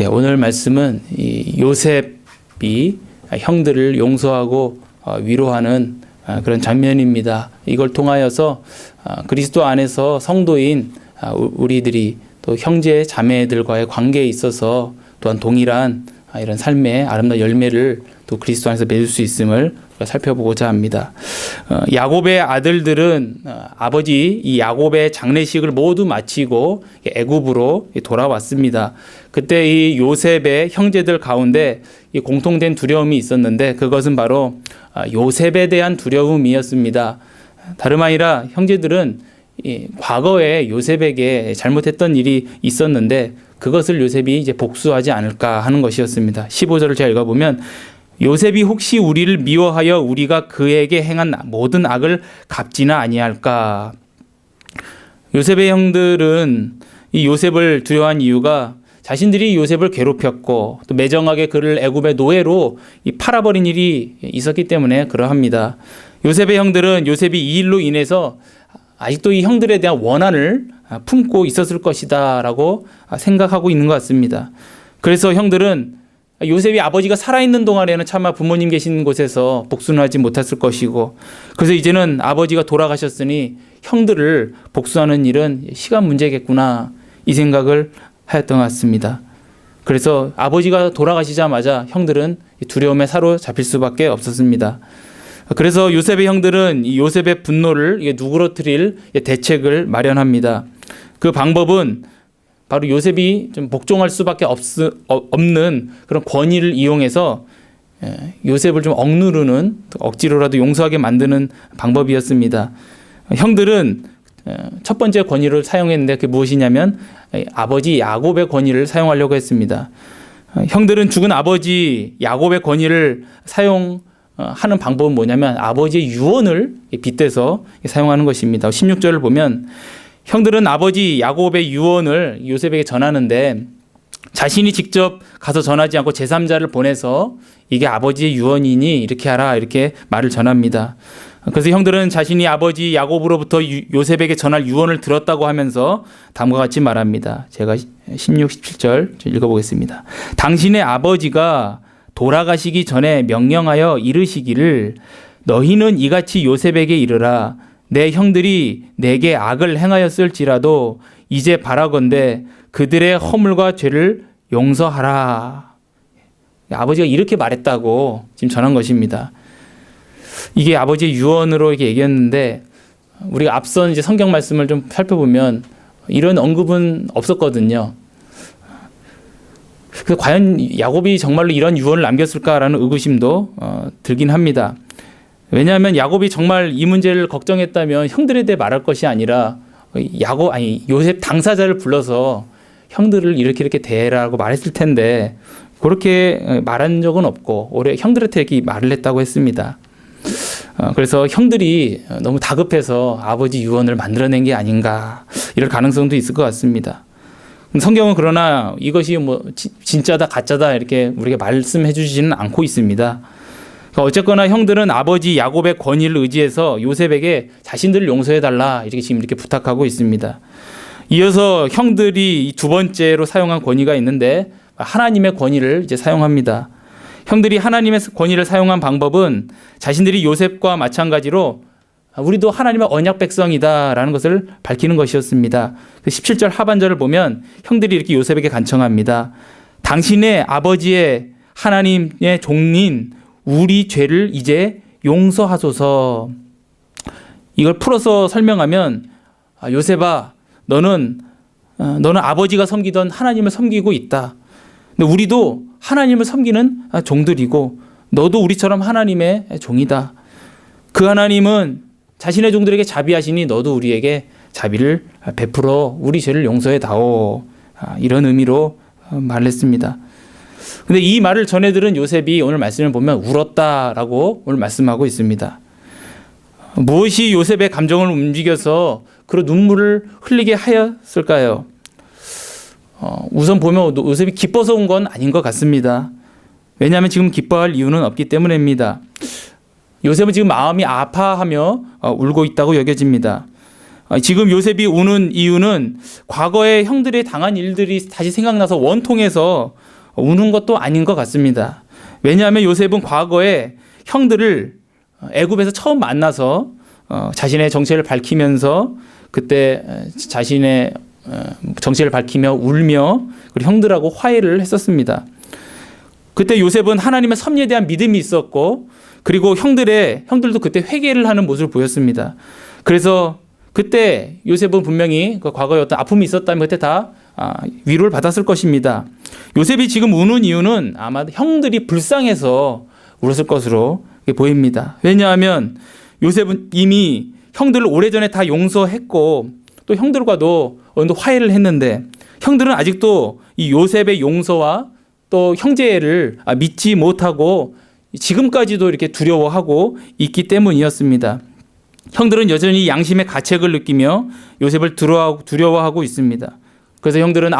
오늘 말씀은 이 요셉이 형들을 용서하고 위로하는 그런 장면입니다. 이걸 통하여서 그리스도 안에서 성도인 우리들이 또 형제 자매들과의 관계에 있어서 또한 동일한 이런 삶의 아름다운 열매를 또 그리스도 안에서 맺을 수 있음을 살펴보고자 합니다. 야곱의 아들들은 아버지 이 야곱의 장례식을 모두 마치고 애굽으로 돌아왔습니다. 그때 이 요셉의 형제들 가운데 이 공통된 두려움이 있었는데 그것은 바로 요셉에 대한 두려움이었습니다. 다름 아니라 형제들은 과거에 요셉에게 잘못했던 일이 있었는데 그것을 요셉이 이제 복수하지 않을까 하는 것이었습니다. 15절을 제가 읽어보면 요셉이 혹시 우리를 미워하여 우리가 그에게 행한 모든 악을 갚지나 아니할까. 요셉의 형들은 이 요셉을 두려워한 이유가 자신들이 요셉을 괴롭혔고 또 매정하게 그를 애굽의 노예로 팔아버린 일이 있었기 때문에 그러합니다. 요셉의 형들은 요셉이 이 일로 인해서 아직도 이 형들에 대한 원한을 품고 있었을 것이다 라고 생각하고 있는 것 같습니다. 그래서 형들은 요셉이 아버지가 살아있는 동안에는 차마 부모님 계신 곳에서 복수는 하지 못했을 것이고 그래서 이제는 아버지가 돌아가셨으니 형들을 복수하는 일은 시간 문제겠구나 이 생각을 하였던 것 같습니다. 그래서 아버지가 돌아가시자마자 형들은 두려움에 사로잡힐 수밖에 없었습니다. 그래서 요셉의 형들은 이 요셉의 분노를 누그러뜨릴 대책을 마련합니다. 그 방법은 바로 요셉이 좀 복종할 수밖에 없는 그런 권위를 이용해서 요셉을 좀 억누르는 억지로라도 용서하게 만드는 방법이었습니다. 형들은 첫 번째 권위를 사용했는데 그게 무엇이냐면 아버지 야곱의 권위를 사용하려고 했습니다. 형들은 죽은 아버지 야곱의 권위를 사용하는 방법은 뭐냐면 아버지의 유언을 빗대서 사용하는 것입니다. 16절을 보면 형들은 아버지 야곱의 유언을 요셉에게 전하는데 자신이 직접 가서 전하지 않고 제3자를 보내서 이게 아버지의 유언이니 이렇게 하라 이렇게 말을 전합니다. 그래서 형들은 자신이 아버지 야곱으로부터 요셉에게 전할 유언을 들었다고 하면서 다음과 같이 말합니다. 제가 16, 17절 읽어보겠습니다. 당신의 아버지가 돌아가시기 전에 명령하여 이르시기를 너희는 이같이 요셉에게 이르라. 내 형들이 내게 악을 행하였을지라도 이제 바라건대 그들의 허물과 죄를 용서하라. 아버지가 이렇게 말했다고 지금 전한 것입니다. 이게 아버지의 유언으로 이렇게 얘기했는데 우리가 앞선 이제 성경 말씀을 좀 살펴보면 이런 언급은 없었거든요. 그래서 과연 야곱이 정말로 이런 유언을 남겼을까라는 의구심도 들긴 합니다. 왜냐하면 야곱이 정말 이 문제를 걱정했다면 형들에 대해 말할 것이 아니라 요셉 당사자를 불러서 형들을 이렇게 대해라고 말했을 텐데 그렇게 말한 적은 없고 오히려 형들한테 이렇게 말을 했다고 했습니다. 그래서 형들이 너무 다급해서 아버지 유언을 만들어낸 게 아닌가 이럴 가능성도 있을 것 같습니다. 성경은 그러나 이것이 뭐 진짜다 가짜다 이렇게 우리에게 말씀해 주지는 않고 있습니다. 어쨌거나 형들은 아버지 야곱의 권위를 의지해서 요셉에게 자신들을 용서해달라 이렇게 부탁하고 있습니다. 이어서 형들이 두 번째로 사용한 권위가 있는데 하나님의 권위를 이제 사용합니다. 형들이 하나님의 권위를 사용한 방법은 자신들이 요셉과 마찬가지로 우리도 하나님의 언약 백성이다라는 것을 밝히는 것이었습니다. 17절 하반절을 보면 형들이 이렇게 요셉에게 간청합니다. 당신의 아버지의 하나님의 종인 우리 죄를 이제 용서하소서. 이걸 풀어서 설명하면 요셉아 너는 아버지가 섬기던 하나님을 섬기고 있다. 근데 우리도 하나님을 섬기는 종들이고 너도 우리처럼 하나님의 종이다. 그 하나님은 자신의 종들에게 자비하시니 너도 우리에게 자비를 베풀어 우리 죄를 용서해 다오. 이런 의미로 말했습니다. 근데 이 말을 전해들은 요셉이 오늘 말씀을 보면 울었다라고 오늘 말씀하고 있습니다. 무엇이 요셉의 감정을 움직여서 그런 눈물을 흘리게 하였을까요? 우선 보면 요셉이 기뻐서 온 건 아닌 것 같습니다. 왜냐하면 지금 기뻐할 이유는 없기 때문입니다. 요셉은 지금 마음이 아파하며 울고 있다고 여겨집니다. 지금 요셉이 우는 이유는 과거에 형들이 당한 일들이 다시 생각나서 원통해서 우는 것도 아닌 것 같습니다. 왜냐하면 요셉은 과거에 형들을 애굽에서 처음 만나서 자신의 정체를 밝히면서 그때 자신의 정체를 밝히며 울며 그리고 형들하고 화해를 했었습니다. 그때 요셉은 하나님의 섭리에 대한 믿음이 있었고 그리고 형들도 그때 회개를 하는 모습을 보였습니다. 그래서 그때 요셉은 분명히 그 과거에 어떤 아픔이 있었다면 그때 다 위로를 받았을 것입니다. 요셉이 지금 우는 이유는 아마 형들이 불쌍해서 울었을 것으로 보입니다. 왜냐하면 요셉은 이미 형들을 오래전에 다 용서했고 또 형들과도 어느 정도 화해를 했는데 형들은 아직도 이 요셉의 용서와 또 형제를 믿지 못하고 지금까지도 이렇게 두려워하고 있기 때문이었습니다. 형들은 여전히 양심의 가책을 느끼며 요셉을 두려워하고 있습니다. 그래서 형들은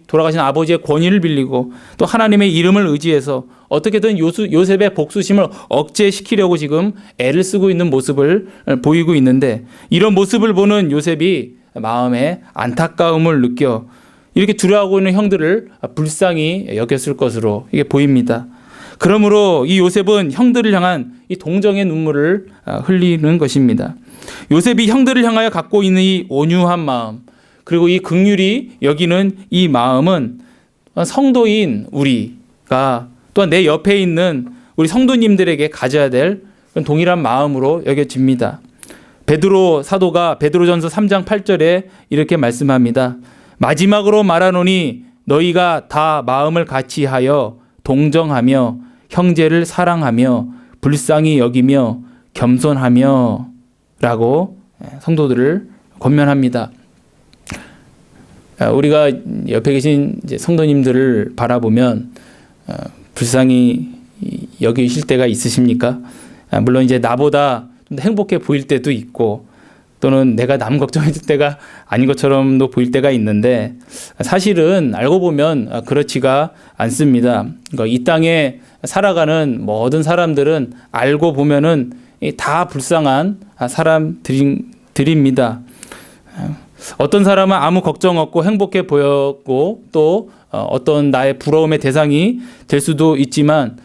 돌아가신 아버지의 권위를 빌리고 또 하나님의 이름을 의지해서 어떻게든 요셉의 복수심을 억제시키려고 지금 애를 쓰고 있는 모습을 보이고 있는데 이런 모습을 보는 요셉이 마음에 안타까움을 느껴 이렇게 두려워하고 있는 형들을 불쌍히 여겼을 것으로 이게 보입니다. 그러므로 이 요셉은 형들을 향한 이 동정의 눈물을 흘리는 것입니다. 요셉이 형들을 향하여 갖고 있는 이 온유한 마음 그리고 이 긍휼히 여기는 이 마음은 성도인 우리가 또한 내 옆에 있는 우리 성도님들에게 가져야 될 동일한 마음으로 여겨집니다. 베드로 사도가 베드로전서 3장 8절에 이렇게 말씀합니다. 마지막으로 말하노니 너희가 다 마음을 같이하여 동정하며 형제를 사랑하며 불쌍히 여기며 겸손하며 라고 성도들을 권면합니다. 우리가 옆에 계신 이제 성도님들을 바라보면 불쌍히 여기실 때가 있으십니까? 물론 이제 나보다 좀 더 행복해 보일 때도 있고 또는 내가 남 걱정해줄 때가 아닌 것처럼도 보일 때가 있는데 사실은 알고 보면 그렇지가 않습니다. 그러니까 이 땅에 살아가는 모든 사람들은 알고 보면은 다 불쌍한 사람들입니다. 어떤 사람은 아무 걱정 없고 행복해 보였고 또 어떤 나의 부러움의 대상이 될 수도 있지만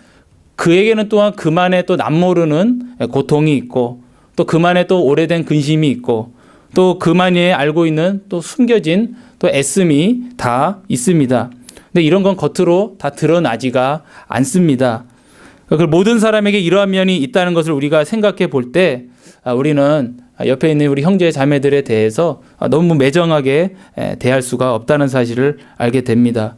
그에게는 또한 그만의 또 남모르는 고통이 있고 또 그만의 또 오래된 근심이 있고 또 그만이 알고 있는 또 숨겨진 또 애씀이 다 있습니다. 근데 이런 건 겉으로 다 드러나지가 않습니다. 모든 사람에게 이러한 면이 있다는 것을 우리가 생각해 볼 때 우리는 옆에 있는 우리 형제 자매들에 대해서 너무 매정하게 대할 수가 없다는 사실을 알게 됩니다.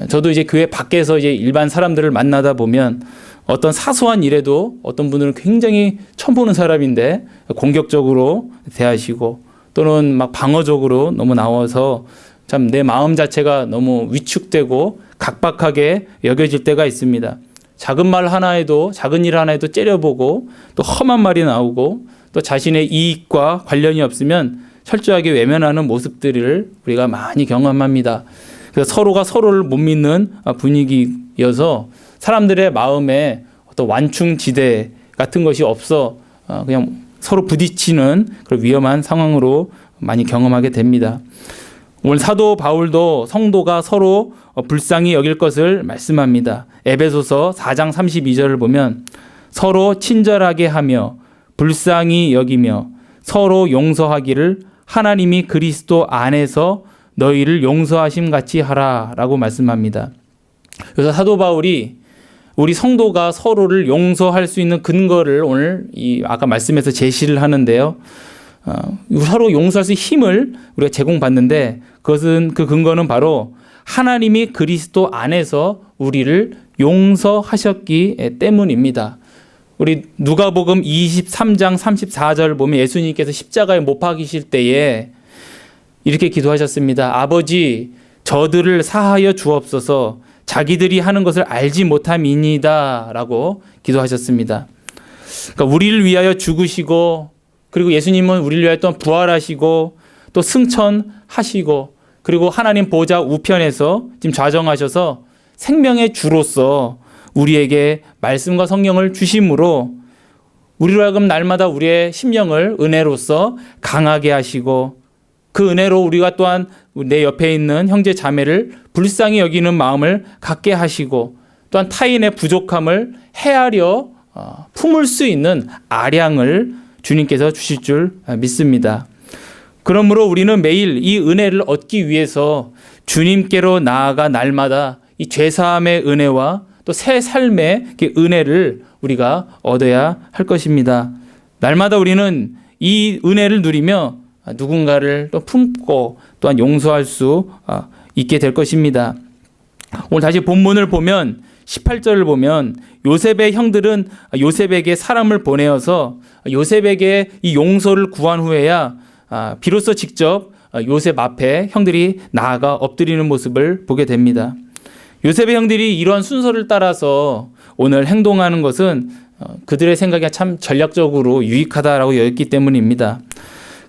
저도 이제 교회 밖에서 이제 일반 사람들을 만나다 보면 어떤 사소한 일에도 어떤 분들은 굉장히 처음 보는 사람인데 공격적으로 대하시고 또는 막 방어적으로 너무 나와서 참 내 마음 자체가 너무 위축되고 각박하게 여겨질 때가 있습니다. 작은 일 하나에도 째려보고 또 험한 말이 나오고 또 자신의 이익과 관련이 없으면 철저하게 외면하는 모습들을 우리가 많이 경험합니다. 그래서 서로가 서로를 못 믿는 분위기여서 사람들의 마음에 어떤 완충지대 같은 것이 없어 그냥 서로 부딪히는 그런 위험한 상황으로 많이 경험하게 됩니다. 오늘 사도 바울도 성도가 서로 불쌍히 여길 것을 말씀합니다. 에베소서 4장 32절을 보면 서로 친절하게 하며 불쌍히 여기며 서로 용서하기를 하나님이 그리스도 안에서 너희를 용서하심 같이 하라라고 말씀합니다. 그래서 사도 바울이 우리 성도가 서로를 용서할 수 있는 근거를 오늘 아까 말씀에서 제시를 하는데요. 서로 용서할 수 있는 힘을 우리가 제공받는데 그 근거는 바로 하나님이 그리스도 안에서 우리를 용서하셨기 때문입니다. 우리 누가복음 23장 34절 보면 예수님께서 십자가에 못 박히실 때에 이렇게 기도하셨습니다. 아버지, 저들을 사하여 주옵소서. 자기들이 하는 것을 알지 못함이니이다 라고 기도하셨습니다. 그러니까 우리를 위하여 죽으시고 그리고 예수님은 우리를 위하여 또 부활하시고 또 승천하시고 그리고 하나님 보좌 우편에서 지금 좌정하셔서 생명의 주로서 우리에게 말씀과 성령을 주심으로 우리로 하여금 날마다 우리의 심령을 은혜로서 강하게 하시고 그 은혜로 우리가 또한 내 옆에 있는 형제 자매를 불쌍히 여기는 마음을 갖게 하시고 또한 타인의 부족함을 헤아려 품을 수 있는 아량을 주님께서 주실 줄 믿습니다. 그러므로 우리는 매일 이 은혜를 얻기 위해서 주님께로 나아가 날마다 이 죄사함의 은혜와 또 새 삶의 은혜를 우리가 얻어야 할 것입니다. 날마다 우리는 이 은혜를 누리며 누군가를 또 품고 또한 용서할 수 있게 될 것입니다. 오늘 다시 본문을 보면 18절을 보면 요셉의 형들은 요셉에게 사람을 보내어서 요셉에게 이 용서를 구한 후에야 비로소 직접 요셉 앞에 형들이 나아가 엎드리는 모습을 보게 됩니다. 요셉의 형들이 이러한 순서를 따라서 오늘 행동하는 것은 그들의 생각에 참 전략적으로 유익하다라고 여겼기 때문입니다.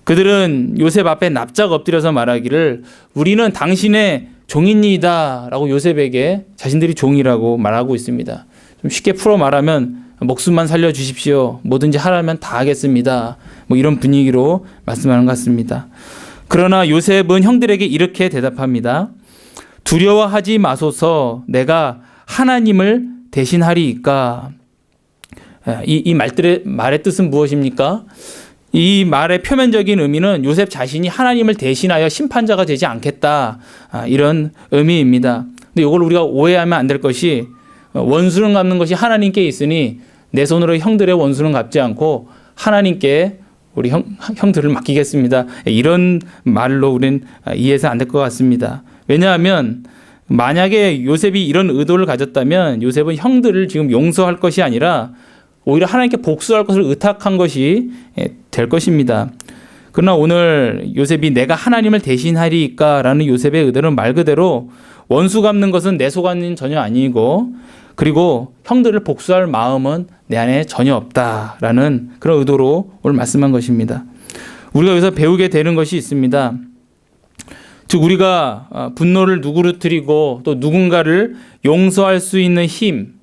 그들은 요셉 앞에 납작 엎드려서 말하기를 우리는 당신의 종이니이다 라고 요셉에게 자신들이 종이라고 말하고 있습니다. 좀 쉽게 풀어 말하면 목숨만 살려주십시오. 뭐든지 하라면 다 하겠습니다. 뭐 이런 분위기로 말씀하는 것 같습니다. 그러나 요셉은 형들에게 이렇게 대답합니다. 두려워하지 마소서 내가 하나님을 대신하리이까. 이 말의 뜻은 무엇입니까? 이 말의 표면적인 의미는 요셉 자신이 하나님을 대신하여 심판자가 되지 않겠다, 이런 의미입니다. 근데 이걸 우리가 오해하면 안 될 것이 원수는 갚는 것이 하나님께 있으니 내 손으로 형들의 원수는 갚지 않고 하나님께 우리 형들을 맡기겠습니다. 이런 말로 우리는 이해해서 안 될 것 같습니다. 왜냐하면 만약에 요셉이 이런 의도를 가졌다면 요셉은 형들을 지금 용서할 것이 아니라 오히려 하나님께 복수할 것을 의탁한 것이 될 것입니다. 그러나 오늘 요셉이 내가 하나님을 대신하리이까 라는 요셉의 의도는 말 그대로 원수 갚는 것은 내 속안은 전혀 아니고 그리고 형들을 복수할 마음은 내 안에 전혀 없다라는 그런 의도로 오늘 말씀한 것입니다. 우리가 여기서 배우게 되는 것이 있습니다. 즉 우리가 분노를 누구르뜨리고 또 누군가를 용서할 수 있는 힘,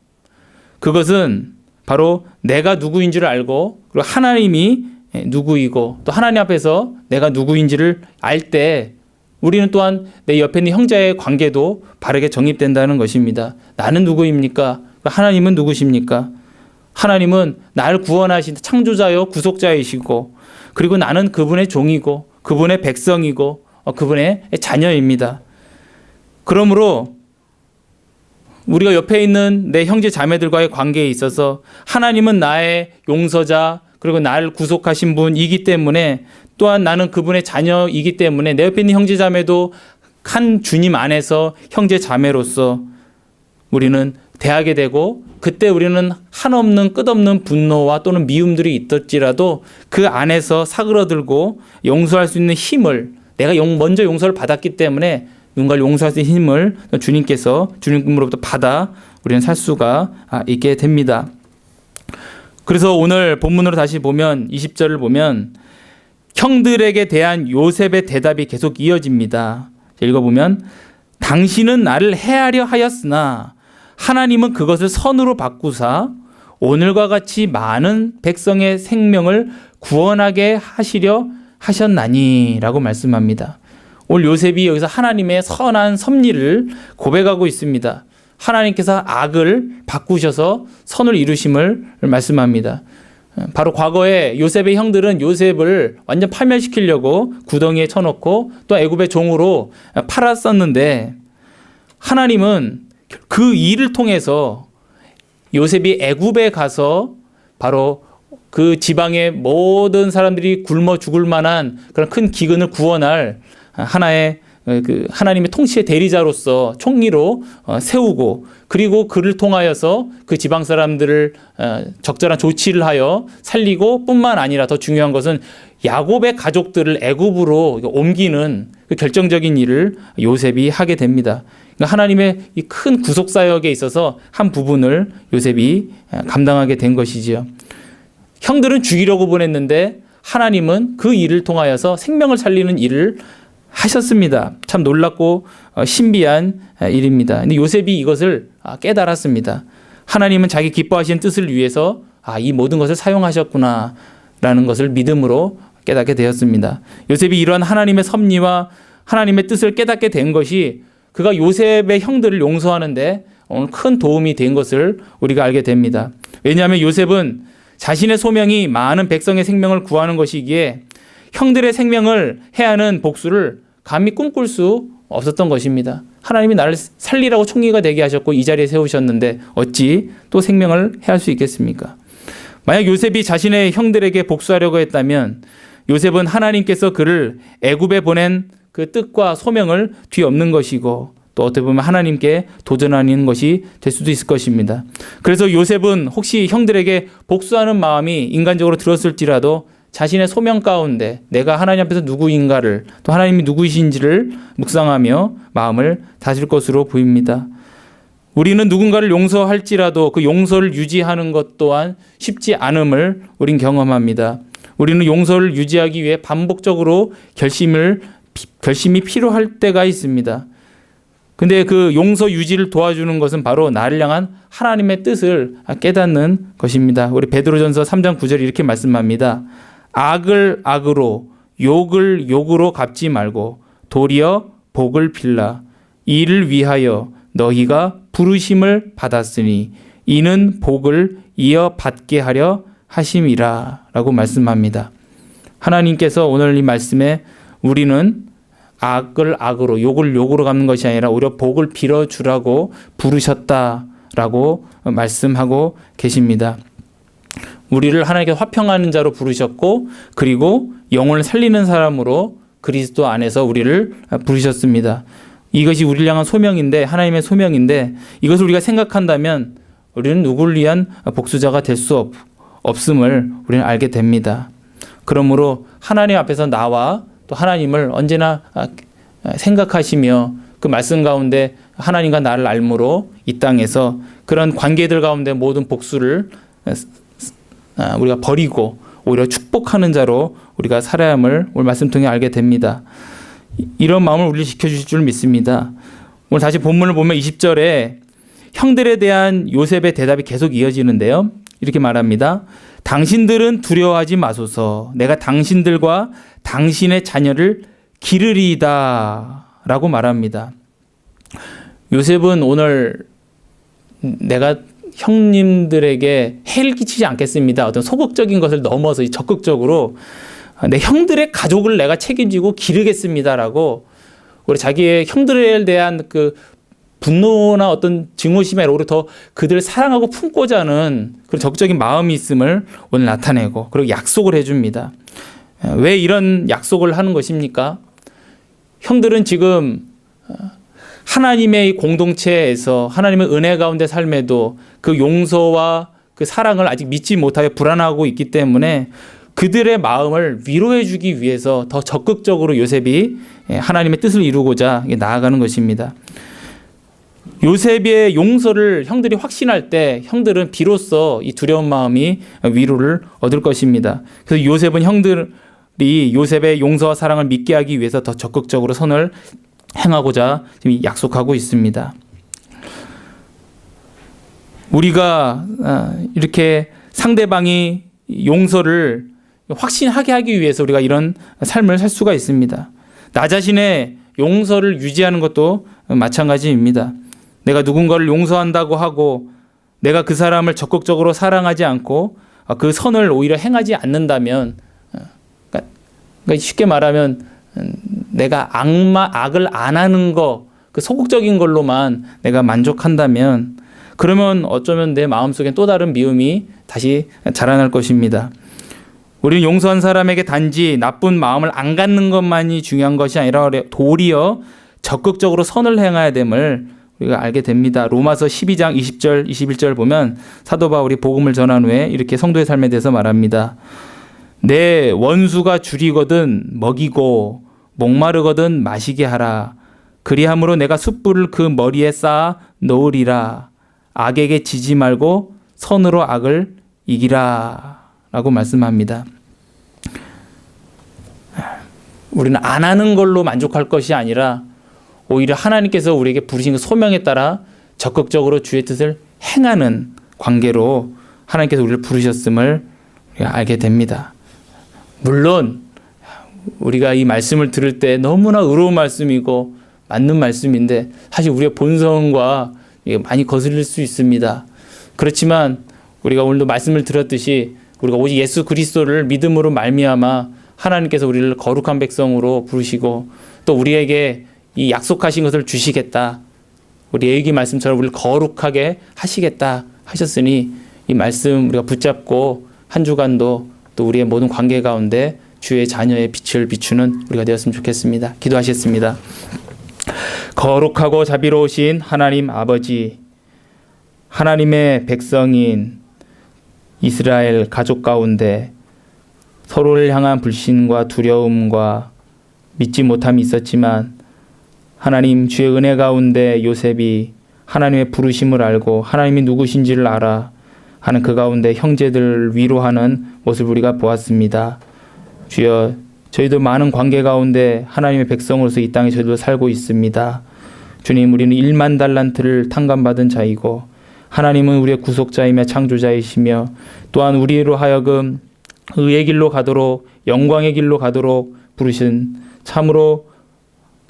그것은 바로 내가 누구인 줄 알고 그리고 하나님이 누구이고 또 하나님 앞에서 내가 누구인지를 알 때 우리는 또한 내 옆에 있는 형제의 관계도 바르게 정립된다는 것입니다. 나는 누구입니까? 하나님은 누구십니까? 하나님은 나를 구원하신 창조자요 구속자이시고 그리고 나는 그분의 종이고 그분의 백성이고 그분의 자녀입니다. 그러므로 우리가 옆에 있는 내 형제 자매들과의 관계에 있어서 하나님은 나의 용서자 그리고 나를 구속하신 분이기 때문에 또한 나는 그분의 자녀이기 때문에 내 옆에 있는 형제 자매도 한 주님 안에서 형제 자매로서 우리는 대하게 되고 그때 우리는 한없는 끝없는 분노와 또는 미움들이 있을지라도 그 안에서 사그러들고 용서할 수 있는 힘을 내가 먼저 용서를 받았기 때문에 누군가를 용서할 수 있는 힘을 주님으로부터 받아 우리는 살 수가 있게 됩니다. 그래서 오늘 본문으로 다시 보면 20절을 보면 형들에게 대한 요셉의 대답이 계속 이어집니다. 읽어보면 당신은 나를 해하려 하였으나 하나님은 그것을 선으로 바꾸사 오늘과 같이 많은 백성의 생명을 구원하게 하시려 하셨나니 라고 말씀합니다. 오늘 요셉이 여기서 하나님의 선한 섭리를 고백하고 있습니다. 하나님께서 악을 바꾸셔서 선을 이루심을 말씀합니다. 바로 과거에 요셉의 형들은 요셉을 완전 파멸시키려고 구덩이에 쳐놓고 또 애굽의 종으로 팔았었는데 하나님은 그 일을 통해서 요셉이 애굽에 가서 바로 그 지방의 모든 사람들이 굶어 죽을 만한 그런 큰 기근을 구원할 하나의 그 하나님의 통치의 대리자로서 총리로 세우고 그리고 그를 통하여서 그 지방 사람들을 적절한 조치를 하여 살리고 뿐만 아니라 더 중요한 것은 야곱의 가족들을 애굽으로 옮기는 그 결정적인 일을 요셉이 하게 됩니다. 그러니까 하나님의 이 큰 구속 사역에 있어서 한 부분을 요셉이 감당하게 된 것이지요. 형들은 죽이려고 보냈는데 하나님은 그 일을 통하여서 생명을 살리는 일을 하셨습니다. 참 놀랍고 신비한 일입니다. 근데 요셉이 이것을 깨달았습니다. 하나님은 자기 기뻐하시는 뜻을 위해서 이 모든 것을 사용하셨구나 라는 것을 믿음으로 깨닫게 되었습니다. 요셉이 이러한 하나님의 섭리와 하나님의 뜻을 깨닫게 된 것이 그가 요셉의 형들을 용서하는데 오늘 큰 도움이 된 것을 우리가 알게 됩니다. 왜냐하면 요셉은 자신의 소명이 많은 백성의 생명을 구하는 것이기에 형들의 생명을 해하는 복수를 감히 꿈꿀 수 없었던 것입니다. 하나님이 나를 살리라고 총리가 되게 하셨고 이 자리에 세우셨는데 어찌 또 생명을 해할 수 있겠습니까? 만약 요셉이 자신의 형들에게 복수하려고 했다면 요셉은 하나님께서 그를 애굽에 보낸 그 뜻과 소명을 뒤엎는 것이고 또 어떻게 보면 하나님께 도전하는 것이 될 수도 있을 것입니다. 그래서 요셉은 혹시 형들에게 복수하는 마음이 인간적으로 들었을지라도 자신의 소명 가운데 내가 하나님 앞에서 누구인가를 또 하나님이 누구이신지를 묵상하며 마음을 다질 것으로 보입니다. 우리는 누군가를 용서할지라도 그 용서를 유지하는 것 또한 쉽지 않음을 우린 경험합니다. 우리는 용서를 유지하기 위해 반복적으로 결심이 필요할 때가 있습니다. 근데 그 용서 유지를 도와주는 것은 바로 나를 향한 하나님의 뜻을 깨닫는 것입니다. 우리 베드로전서 3장 9절에 이렇게 말씀합니다. 악을 악으로 욕을 욕으로 갚지 말고 도리어 복을 빌라. 이를 위하여 너희가 부르심을 받았으니 이는 복을 이어받게 하려 하심이라 라고 말씀합니다. 하나님께서 오늘 이 말씀에 우리는 악을 악으로 욕을 욕으로 갚는 것이 아니라 오히려 복을 빌어주라고 부르셨다라고 말씀하고 계십니다. 우리를 하나님께 화평하는 자로 부르셨고 그리고 영혼을 살리는 사람으로 그리스도 안에서 우리를 부르셨습니다. 이것이 우리를 향한 소명인데 하나님의 소명인데 이것을 우리가 생각한다면 우리는 누구를 위한 복수자가 될 수 없음을 우리는 알게 됩니다. 그러므로 하나님 앞에서 나와 또 하나님을 언제나 생각하시며 그 말씀 가운데 하나님과 나를 알므로 이 땅에서 그런 관계들 가운데 모든 복수를 우리가 버리고 오히려 축복하는 자로 우리가 살아야 함을 오늘 말씀 통해 알게 됩니다. 이런 마음을 우리를 지켜주실 줄 믿습니다. 오늘 다시 본문을 보면 20절에 형들에 대한 요셉의 대답이 계속 이어지는데요. 이렇게 말합니다. 당신들은 두려워하지 마소서. 내가 당신들과 당신의 자녀를 기르리이다 라고 말합니다. 요셉은 오늘 내가 형님들에게 해를 끼치지 않겠습니다. 어떤 소극적인 것을 넘어서 적극적으로 내 형들의 가족을 내가 책임지고 기르겠습니다라고 우리 자기의 형들에 대한 그 분노나 어떤 증오심에 오히려 더 그들을 사랑하고 품고자 하는 그런 적극적인 마음이 있음을 오늘 나타내고 그리고 약속을 해줍니다. 왜 이런 약속을 하는 것입니까? 형들은 지금 하나님의 공동체에서 하나님의 은혜 가운데 삶에도 그 용서와 그 사랑을 아직 믿지 못하여 불안하고 있기 때문에 그들의 마음을 위로해 주기 위해서 더 적극적으로 요셉이 하나님의 뜻을 이루고자 나아가는 것입니다. 요셉의 용서를 형들이 확신할 때 형들은 비로소 이 두려운 마음이 위로를 얻을 것입니다. 그래서 요셉은 형들이 요셉의 용서와 사랑을 믿게 하기 위해서 더 적극적으로 선을 행하고자 지금 약속하고 있습니다. 우리가 이렇게 상대방이 용서를 확신하게 하기 위해서 우리가 이런 삶을 살 수가 있습니다. 나 자신의 용서를 유지하는 것도 마찬가지입니다. 내가 누군가를 용서한다고 하고 내가 그 사람을 적극적으로 사랑하지 않고 그 선을 오히려 행하지 않는다면 그러니까 쉽게 말하면 내가 악을 안 하는 거, 그 소극적인 걸로만 내가 만족한다면 그러면 어쩌면 내 마음속에 또 다른 미움이 다시 자라날 것입니다. 우리는 용서한 사람에게 단지 나쁜 마음을 안 갖는 것만이 중요한 것이 아니라 도리어 적극적으로 선을 행해야 됨을 우리가 알게 됩니다. 로마서 12장 20절 21절 보면 사도 바울이 복음을 전한 후에 이렇게 성도의 삶에 대해서 말합니다. 내 원수가 줄이거든 먹이고 목마르거든 마시게 하라. 그리함으로 내가 숯불을 그 머리에 쌓아 놓으리라. 악에게 지지 말고 선으로 악을 이기라 라고 말씀합니다. 우리는 안 하는 걸로 만족할 것이 아니라 오히려 하나님께서 우리에게 부르신 그 소명에 따라 적극적으로 주의 뜻을 행하는 관계로 하나님께서 우리를 부르셨음을 우리가 알게 됩니다. 물론 우리가 이 말씀을 들을 때 너무나 의로운 말씀이고 맞는 말씀인데 사실 우리의 본성과 이게 많이 거슬릴 수 있습니다. 그렇지만 우리가 오늘도 말씀을 들었듯이 우리가 오직 예수 그리스도를 믿음으로 말미암아 하나님께서 우리를 거룩한 백성으로 부르시고 또 우리에게 이 약속하신 것을 주시겠다. 우리 예기 말씀처럼 우리를 거룩하게 하시겠다 하셨으니 이 말씀 우리가 붙잡고 한 주간도 또 우리의 모든 관계 가운데 주의 자녀의 빛을 비추는 우리가 되었으면 좋겠습니다. 기도하셨습니다. 거룩하고 자비로우신 하나님 아버지, 하나님의 백성인 이스라엘 가족 가운데 서로를 향한 불신과 두려움과 믿지 못함이 있었지만 하나님 주의 은혜 가운데 요셉이 하나님의 부르심을 알고 하나님이 누구신지를 알아 하는 그 가운데 형제들을 위로하는 모습을 우리가 보았습니다. 주여, 저희도 많은 관계 가운데 하나님의 백성으로서 이 땅에 저희도 살고 있습니다. 주님, 우리는 1만 달란트를 탕감받은 자이고 하나님은 우리의 구속자이며 창조자이시며 또한 우리로 하여금 의의 길로 가도록 영광의 길로 가도록 부르신 참으로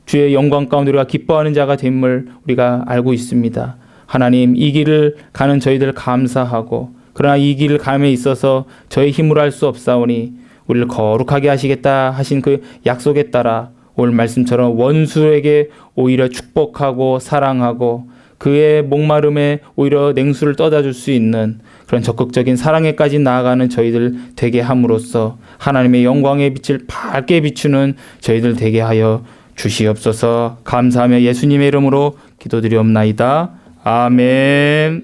주의 영광 가운데 우리가 기뻐하는 자가 됨을 우리가 알고 있습니다. 하나님, 이 길을 가는 저희들 감사하고 그러나 이 길을 감에 있어서 저희 힘으로 할 수 없사오니 우리를 거룩하게 하시겠다 하신 그 약속에 따라 오늘 말씀처럼 원수에게 오히려 축복하고 사랑하고 그의 목마름에 오히려 냉수를 떠다 줄 수 있는 그런 적극적인 사랑에까지 나아가는 저희들 되게 함으로써 하나님의 영광의 빛을 밝게 비추는 저희들 되게 하여 주시옵소서. 감사하며 예수님의 이름으로 기도드리옵나이다. 아멘.